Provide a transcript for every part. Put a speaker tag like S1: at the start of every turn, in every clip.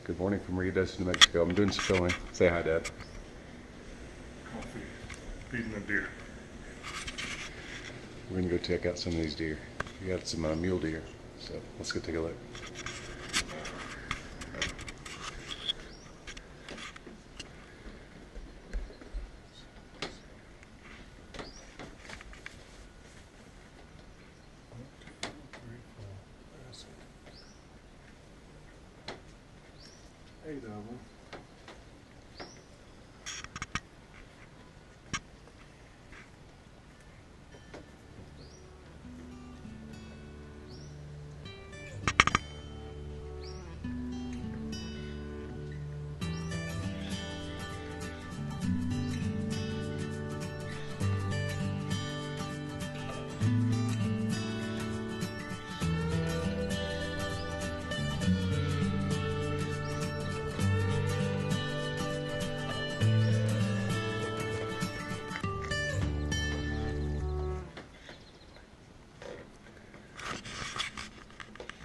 S1: Good morning from Ruidoso, New Mexico. I'm doing some filming. Say hi, Dad.
S2: Coffee. Feeding the deer.
S1: We're gonna go check out some of these deer. We got some mule deer, so let's go take a look.
S2: Hey, double.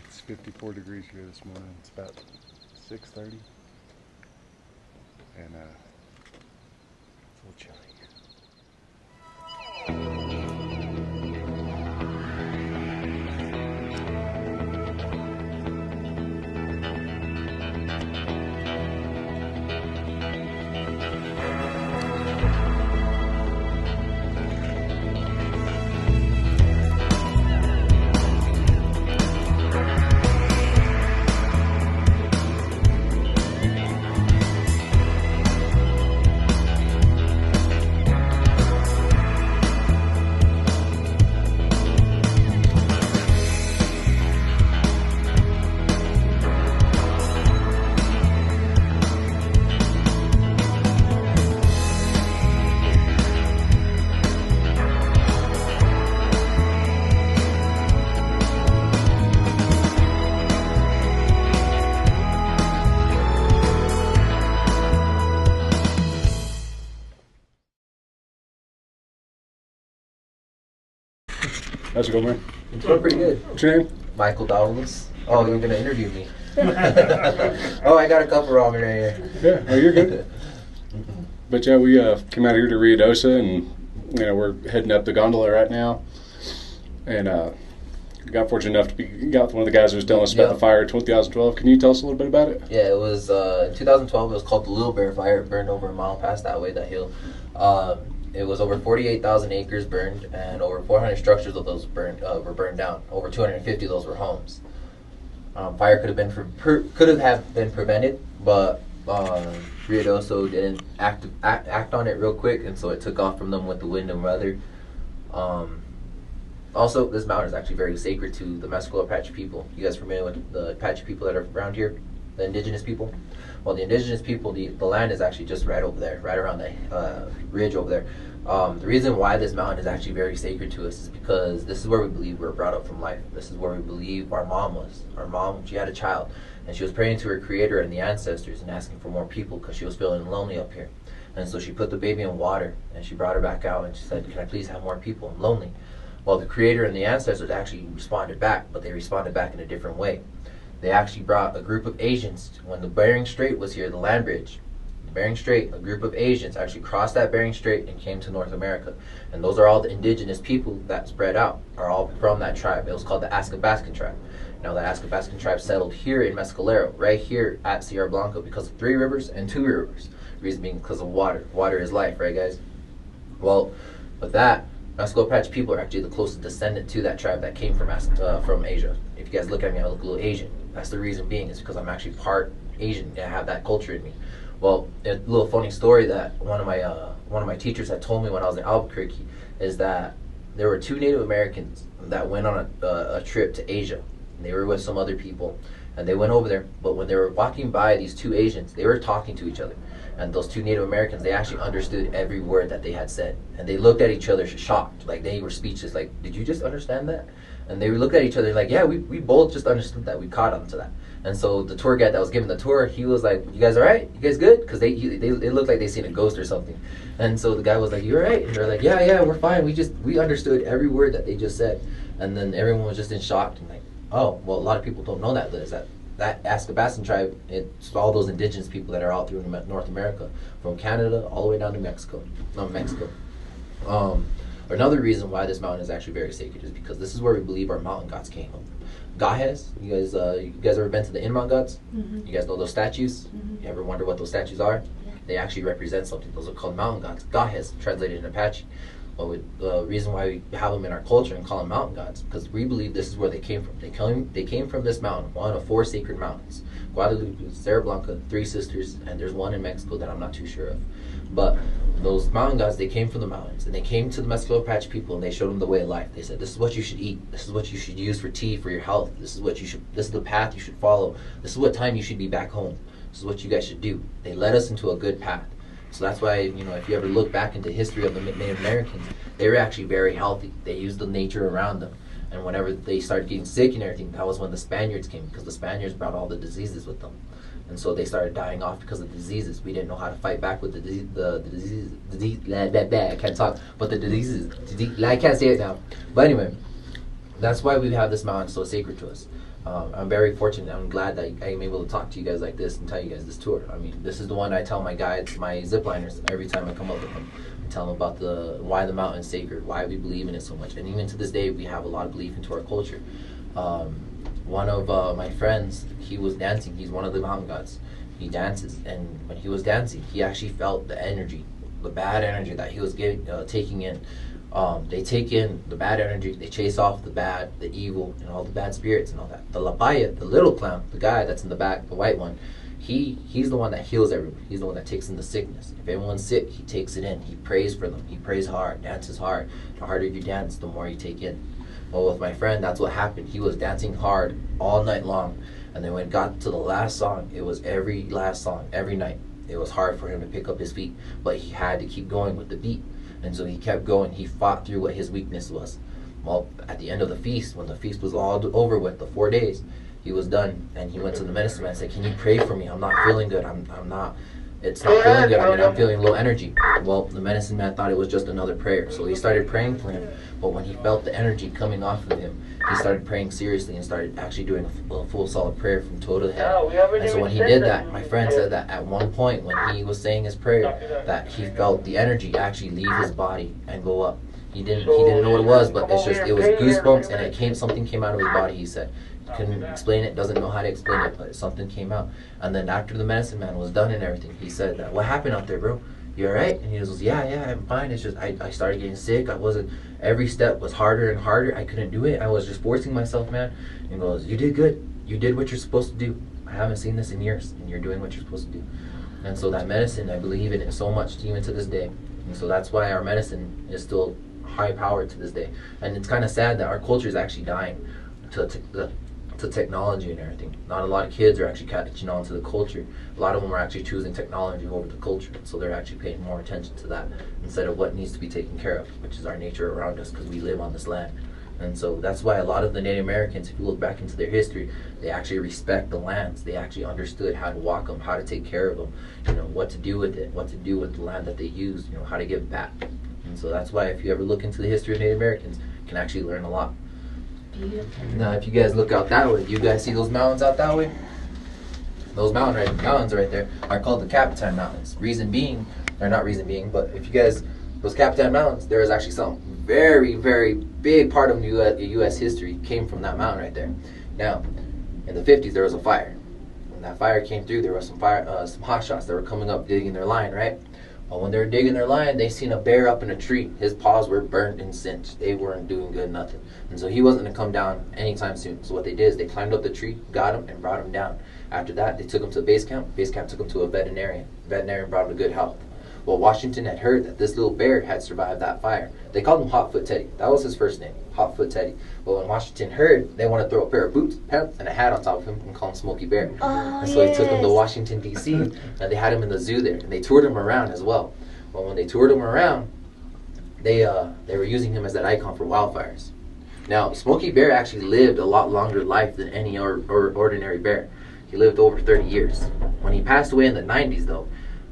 S1: It's 54 degrees here this morning. It's about 6:30, and it's a little chilly. How's it going, man?
S3: It's going pretty good.
S1: What's your name?
S3: Michael Downs. Oh, you're gonna interview me. Oh, I got a couple ramen right here.
S1: Yeah, oh, you're good. But yeah, we came out here to Ruidoso, and we're heading up the gondola right now. And got fortunate enough to got one of the guys who was telling us about the fire in 2012. Can you tell us a little bit about it?
S3: Yeah, it was 2012. It was called the Little Bear Fire. It burned over a mile past that way, that hill. It was over 48,000 acres burned, and over 400 structures of those were burned down. Over 250 of those were homes. Fire could have been prevented, but Ruidoso didn't act on it real quick, and so it took off from them with the wind and weather. Also, this mountain is actually very sacred to the Mescal Apache people. You guys familiar with the Apache people that are around here? The indigenous people? Well, the indigenous people, the land is actually just right over there, right around the ridge over there. The reason why this mountain is actually very sacred to us is because this is where we believe we were brought up from life. This is where we believe our mom was. Our mom, she had a child, and she was praying to her creator and the ancestors and asking for more people because she was feeling lonely up here. And so she put the baby in water, and she brought her back out, and she said, "Can I please have more people? I'm lonely." Well, the creator and the ancestors actually responded back, but they responded back in a different way. They actually brought a group of Asians. When the Bering Strait was here, the land bridge, the Bering Strait, a group of Asians actually crossed that Bering Strait and came to North America. And those are all the indigenous people that spread out, are all from that tribe. It was called the Athabascan tribe. Now, the Athabascan tribe settled here in Mescalero, right here at Sierra Blanca, because of 3 rivers and 2 rivers. The reason being because of water. Water is life, right, guys? Well, with that, Mescal Apache people are actually the closest descendant to that tribe that came from Asia. If you guys look at me, I look a little Asian. That's the reason being, is because I'm actually part Asian. I have that culture in me. Well, a little funny story that one of my teachers had told me when I was in Albuquerque is that there were 2 Native Americans that went on a trip to Asia. And they were with some other people, and they went over there. But when they were walking by these 2 Asians, they were talking to each other. And those 2 Native Americans, they actually understood every word that they had said. And they looked at each other shocked. Like, they were speechless. Like, did you just understand that? And they looked at each other like, yeah, we both just understood that. We caught on to that. And so the tour guide that was giving the tour, he was like, "You guys all right? You guys good?" Because it looked like they seen a ghost or something. And so the guy was like, "You all right?" And they're like, yeah, we're fine. We understood every word that they just said. And then everyone was just in shock and like, oh, well, a lot of people don't know that that Athabascan tribe, it's all those indigenous people that are out through North America, from Canada all the way down to Mexico. No, Mexico. Another reason why this mountain is actually very sacred is because this is where we believe our mountain gods came from. Gajes, you guys ever been to the Inman gods? You guys know those statues? You ever wonder what those statues are? They actually represent something. Those are called mountain gods. Gajes, translated in Apache. Well, the reason why we have them in our culture and call them mountain gods, because we believe this is where they came from. They came from this mountain, one of 4 sacred mountains. Guadalupe, Cerro Blanca, 3 sisters, and there's one in Mexico that I'm not too sure of. But those mountain gods, they came from the mountains, and they came to the Mescalo Apache people, and they showed them the way of life. They said, this is what you should eat. This is what you should use for tea, for your health. This is the path you should follow. This is what time you should be back home. This is what you guys should do. They led us into a good path. So that's why, if you ever look back into history of the Native Americans, they were actually very healthy. They used the nature around them. And whenever they started getting sick and everything, that was when the Spaniards came, because the Spaniards brought all the diseases with them. And so they started dying off because of diseases. We didn't know how to fight back with the diseases. I can't talk, but the diseases. I can't say it now. But anyway, that's why we have this mountain so sacred to us. I'm very fortunate. I'm glad that I'm able to talk to you guys like this and tell you guys this tour. I mean, this is the one I tell my guides, my zipliners, every time I come up with them. I tell them about why the mountain is sacred, why we believe in it so much. And even to this day, we have a lot of belief into our culture. One of my friends, he was dancing. He's one of the mountain gods. He dances, and when he was dancing, he actually felt the energy, the bad energy that he was taking in. They take in the bad energy, they chase off the bad, the evil, and all the bad spirits and all that. The Lapaya, the little clown, the guy that's in the back, the white one, he's the one that heals everyone. He's the one that takes in the sickness. If anyone's sick, he takes it in. He prays for them. He prays hard, dances hard. The harder you dance, the more you take in. Well, with my friend, that's what happened. He was dancing hard all night long. And then when it got to the last song, it was every last song, every night. It was hard for him to pick up his feet, but he had to keep going with the beat. And so he kept going. He fought through what his weakness was. Well, at the end of the feast, when the feast was all over with, the 4 days, he was done. And he went to the medicine man and said, can you pray for me? I'm not feeling good. It's not feeling good. I'm feeling low energy. Well, the medicine man thought it was just another prayer. So he started praying for him. But when he felt the energy coming off of him, he started praying seriously and started actually doing a full solid prayer from toe to head. And so when he did that, my friend said that at one point when he was saying his prayer, that he felt the energy actually leave his body and go up. He didn't know what it was, but it was goosebumps, and something came out of his body. He said he couldn't explain it, doesn't know how to explain it, but something came out. And then after the medicine man was done and everything, he said that, what happened out there, bro? You alright? And he goes, yeah, I'm fine. It's just I started getting sick. Every step was harder and harder. I couldn't do it. I was just forcing myself, man. And he goes, you did good. You did what you're supposed to do. I haven't seen this in years, and you're doing what you're supposed to do. And so that medicine, I believe in it so much, even to this day. And so that's why our medicine is still high powered to this day. And it's kind of sad that our culture is actually dying to technology and everything. Not a lot of kids are actually catching on to the culture. A lot of them are actually choosing technology over the culture. So they're actually paying more attention to that instead of what needs to be taken care of, which is our nature around us, because we live on this land. And so that's why a lot of the Native Americans, if you look back into their history, they actually respect the lands. They actually understood how to walk them, how to take care of them, what to do with it, what to do with the land that they use, how to give back. And so that's why if you ever look into the history of Native Americans, you can actually learn a lot. Now, if you guys look out that way, you guys see those mountains out that way? Those mountains right there are called the Capitan Mountains. But if you guys, those Capitan Mountains, there is actually some very, very big part of U.S. history came from that mountain right there. Now, in the 50s, there was a fire. When that fire came through, there was some hotshots that were coming up digging their line, right? Well, when they were digging their line, they seen a bear up in a tree. His paws were burnt and singed. They weren't doing good, nothing. And so he wasn't going to come down anytime soon. So what they did is they climbed up the tree, got him, and brought him down. After that, they took him to base camp. Base camp took him to a veterinarian. Veterinarian brought him to good health. Well, Washington had heard that this little bear had survived that fire. They called him Hotfoot Teddy. That was his first name, Hotfoot Teddy. But when Washington heard, they wanted to throw a pair of boots, pants, and a hat on top of him and call him Smokey Bear. And so he took him to Washington, D.C., and they had him in the zoo there. And they toured him around as well. Well, when they toured him around, they were using him as that icon for wildfires. Now, Smokey Bear actually lived a lot longer life than any ordinary bear. He lived over 30 years. When he passed away in the 90s, though,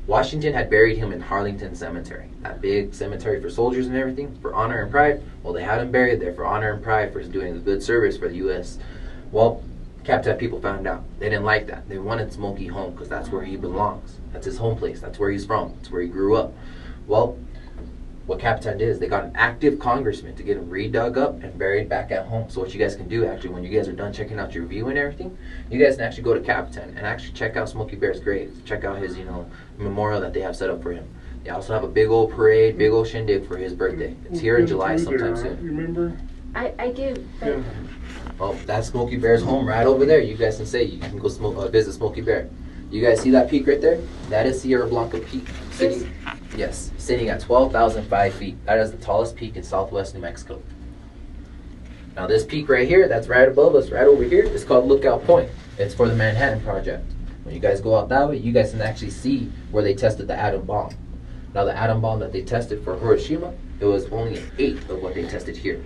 S3: Washington had buried him in Harlington Cemetery, that big cemetery for soldiers and everything, for honor and pride. Well, they had him buried there for honor and pride for doing a good service for the U.S. Well, Capitan people found out. They didn't like that. They wanted Smokey home because that's where he belongs. That's his home place. That's where he's from. That's where he grew up. Well, what Capitan did is they got an active congressman to get him redug up and buried back at home. So what you guys can do, actually, when you guys are done checking out your view and everything, you guys can actually go to Capitan and actually check out Smokey Bear's grave. Check out his, memorial that they have set up for him. They also have a big old parade, big old shindig for his birthday. It's here in July sometime soon.
S2: Remember?
S4: I do. But
S2: Yeah.
S3: Oh, that's Smokey Bear's home right over there. You guys can say you can go visit Smokey Bear. You guys see that peak right there? That is Sierra Blanca Peak. Sitting at 12,005 feet. That is the tallest peak in southwest New Mexico. Now this peak right here, that's right above us, right over here, is called Lookout Point. It's for the Manhattan Project. When you guys go out that way, you guys can actually see where they tested the atom bomb. Now the atom bomb that they tested for Hiroshima, it was only an eighth of what they tested here.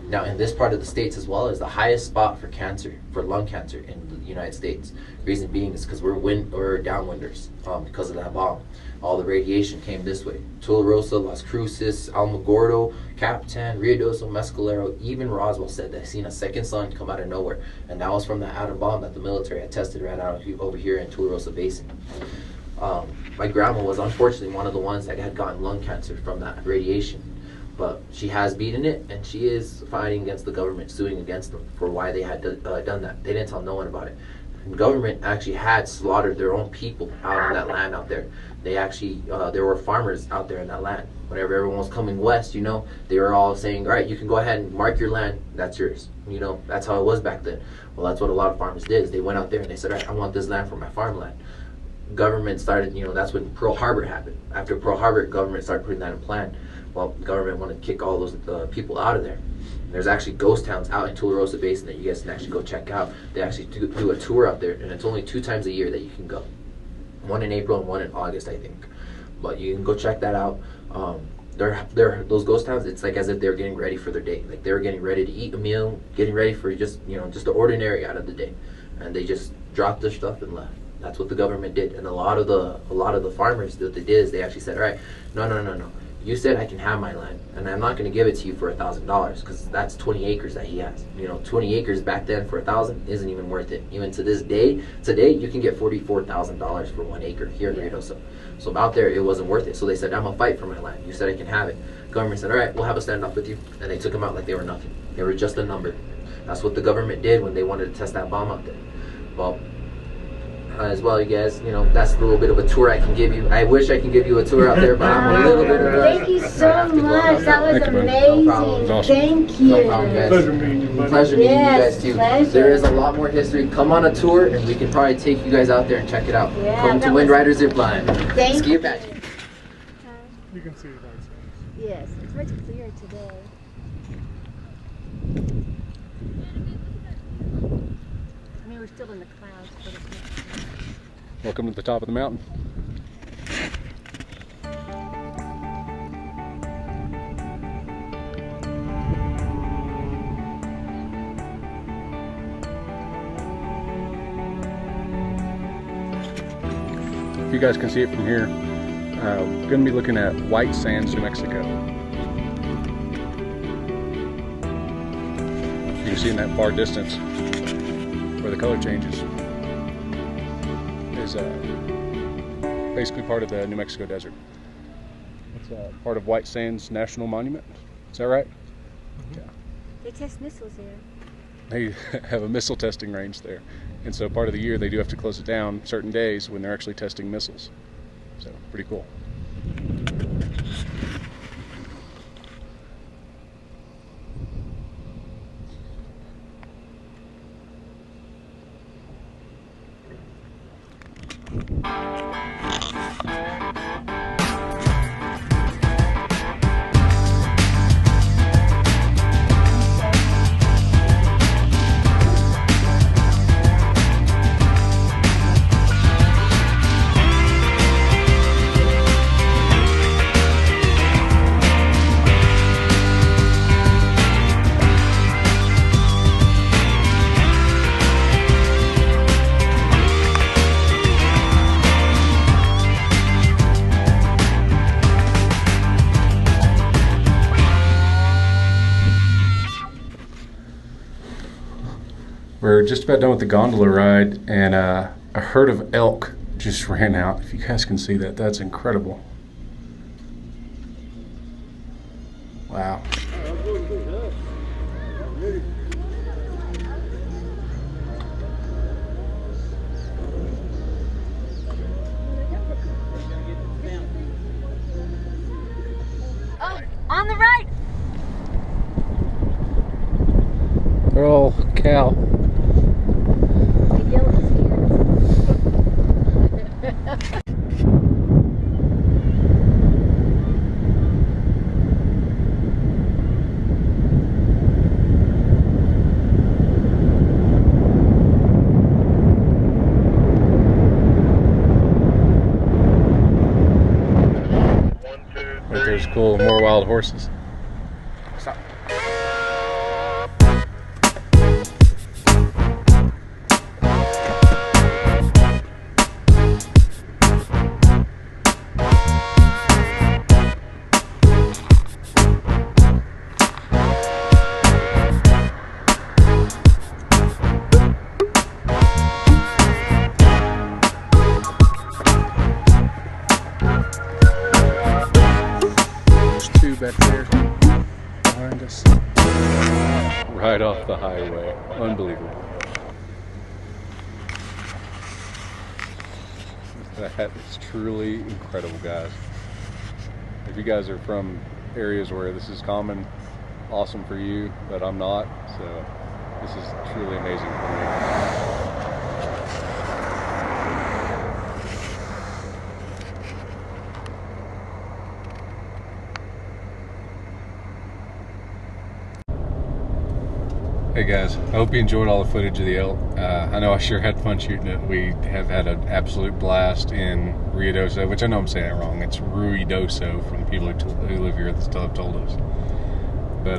S3: Now, in this part of the states as well is the highest spot for cancer, for lung cancer in the United States. Reason being is because we're downwinders because of that bomb. All the radiation came this way. Tularosa, Las Cruces, Alamogordo, Capitan, Ruidoso, Mescalero, even Roswell said they seen a second sun come out of nowhere. And that was from the atom bomb that the military had tested right out over here in Tularosa Basin. My grandma was unfortunately one of the ones that had gotten lung cancer from that radiation. But she has beaten it, and she is fighting against the government, suing against them for why they had done that. They didn't tell no one about it. The government actually had slaughtered their own people out on that land out there. They actually, there were farmers out there in that land. Whenever everyone was coming west, they were all saying, all right, you can go ahead and mark your land, that's yours. That's how it was back then. Well, that's what a lot of farmers did, is they went out there and they said, all right, I want this land for my farmland. Government started, that's when Pearl Harbor happened. After Pearl Harbor, government started putting that in plan. Well, the government wanted to kick all those people out of there. There's actually ghost towns out in Tularosa Basin that you guys can actually go check out. They actually do a tour out there, and it's only 2 times a year that you can go. One in April and one in August, I think. But you can go check that out. Those ghost towns, it's like as if they're getting ready for their day. Like they were getting ready to eat a meal, getting ready for just the ordinary out of the day. And they just dropped their stuff and left. That's what the government did. And a lot of the farmers, what they did is they actually said, all right, no. You said I can have my land, and I'm not going to give it to you for $1,000 because that's 20 acres that he has. 20 acres back then for $1,000 isn't even worth it. Even to this day, today you can get $44,000 for 1 acre here in Ruidoso. So out there, it wasn't worth it. So they said, I'm gonna fight for my land. You said I can have it. Government said, all right, we'll have a standoff with you, and they took them out like they were nothing. They were just a number. That's what the government did when they wanted to test that bomb out there. Well. As well, you guys, that's a little bit of a tour I can give you. I wish I could give you a tour out there, but I'm a little bit of a...
S4: Thank you so much. That was amazing.
S3: No
S4: Thank you.
S3: No problem, guys.
S2: Pleasure meeting you, buddy.
S3: Pleasure meeting you guys, too.
S4: Pleasure.
S3: There is a lot more history. Come on a tour, and we can probably take you guys out there and check it out.
S4: Yeah,
S3: Come to
S4: that
S3: Wind
S4: was-
S3: Rider Zip Line.
S4: Thank
S3: Ski
S4: you.
S3: Apache.
S2: You can see it outside.
S4: Yes, it's much clearer today. I mean, we're still in the clouds, but it's not.
S1: Welcome to the top of the mountain. If you guys can see it from here, we're going to be looking at White Sands, New Mexico. You can see in that far distance where the color changes is basically part of the New Mexico desert. It's part of White Sands National Monument. Is that right?
S2: Mm-hmm.
S1: Yeah.
S4: They test missiles there.
S1: They have a missile testing range there. And so part of the year they do have to close it down certain days when they're actually testing missiles. So pretty cool. We're just about done with the gondola ride, and a herd of elk just ran out. If you guys can see that, that's incredible. Wow.
S4: Oh, on the right.
S1: They're all cow.
S4: The yellow
S1: Right there's cool, more wild horses. Stop. Back there behind us. Right off the highway. Unbelievable. That is truly incredible, guys. If you guys are from areas where this is common, awesome for you, but I'm not, so this is truly amazing for me. Hey guys, I hope you enjoyed all the footage of the elk. I know I sure had fun shooting it. We have had an absolute blast in Ruidoso, which I know I'm saying it wrong. It's Ruidoso from the people who live here that still have told us. But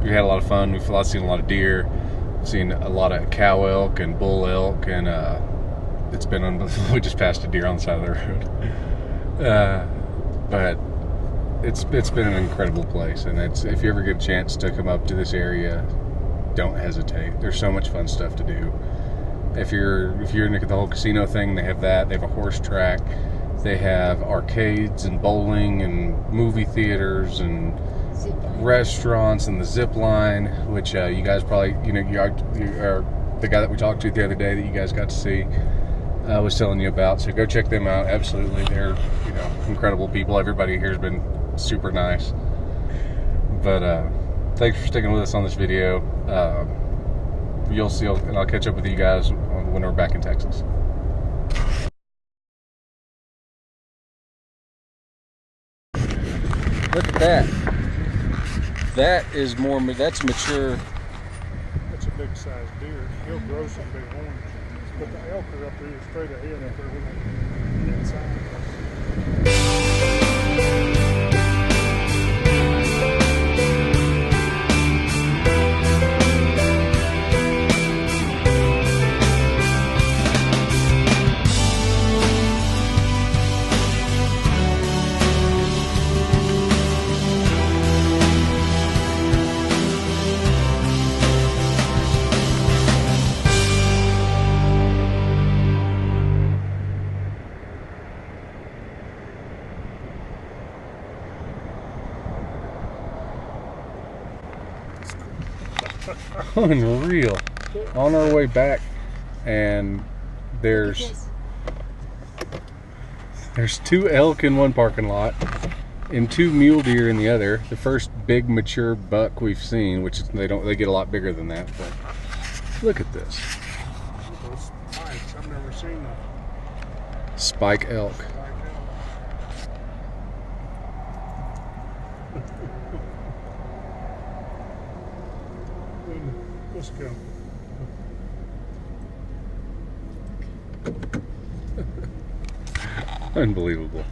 S1: we had a lot of fun. We've seen a lot of deer, seen a lot of cow elk and bull elk, and it's been unbelievable. We just passed a deer on the side of the road. But it's been an incredible place, and if you ever get a chance to come up to this area, don't hesitate. There's so much fun stuff to do. If you're into the whole casino thing, they have that. They have a horse track. They have arcades and bowling and movie theaters and restaurants and the zip line, which you guys probably, you are the guy that we talked to the other day that you guys got to see. Was telling you about. So go check them out. Absolutely, they're incredible people. Everybody here has been super nice. But thanks for sticking with us on this video. You'll see, and I'll catch up with you guys when we're back in Texas. Look at that. That's mature.
S2: That's a big sized deer. He'll grow some big horns. But the elk are up there straight ahead up there on the inside.
S1: Unreal. On our way back, and there's 2 elk in one parking lot and 2 mule deer in the other. The first big mature buck we've seen, which they get a lot bigger than that. But look at this.
S2: Those spikes, I've never seen them.
S1: Spike elk.
S2: Let's go.
S1: Unbelievable.